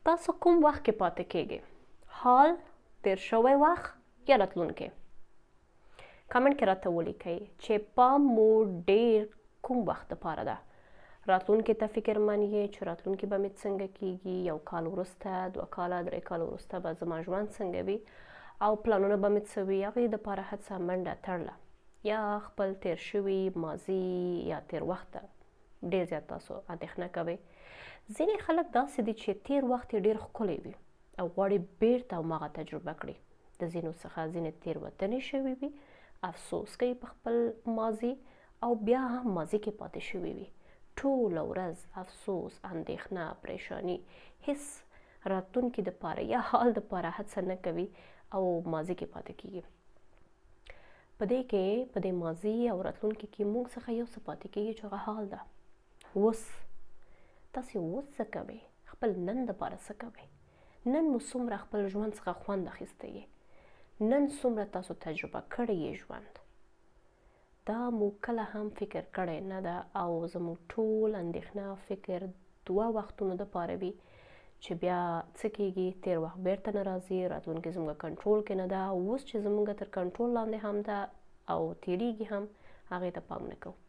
تاسو کوم وخت کې پاتې کیږئ؟ حال، تیر شوی وخت یا راتلونکی؟ کامنټ کې راته ولیکئ چې پام مو ډیر کوم وخت دپاره ده. راتلونکي ته فکرمن یې چې راتلونکي به مې څنګه کیږي، 1 کال وروسته، 2 کاله، 3 کاله وروسته به زما ژوند څنګه وي او پلانونه به مې څه وي. هغې دپاره هڅه منډه تړله یا خپل تیر شوي ماضي یا تیر وخت ته ډیر زیات تاسو اندېښنه کوئ. ځینې خلک داسې دي چې تیر وخت یې ډیر ښکلی وي او غواړي بیرته هماغه تجربه کړي. د ځینو څخه ځینې تیروتنې شوي وي، افسوس کوي په خپل ماضي او بیا هم ماضي کې پاتې شوي وي. ټوله ورځ افسوس، اندېښنه، پریشاني، هیڅ راتلونکي دپاره یا حال دپاره هڅه نه کوي او ماضي کې پاتې کیږي. په دې ماضي او راتلونکي کې موږ څخه یو څه پاتې کیږي چې هغه حال ده. اوس تاسې اوس څه کوئ؟ خپل نن دپاره څه کوئ؟ نن مو څومره خپل ژوند څخه خوند اخیستی یې؟ نن څومره تاسو تجربه کړی یې ژوند؟ دا مو کله هم فکر کړی نه ده او زموږ ټول اندېښنه فکر 2 وختونو دپاره وي چې بیا څه کیږي، تیر وخت بیرته نه راځي، راتلونکي زموږ کنټرول کې نه ده، اوس چې زموږ تر کنټرول لاندې هم ده او تیریږي هم، هغې ته پام نه کوو.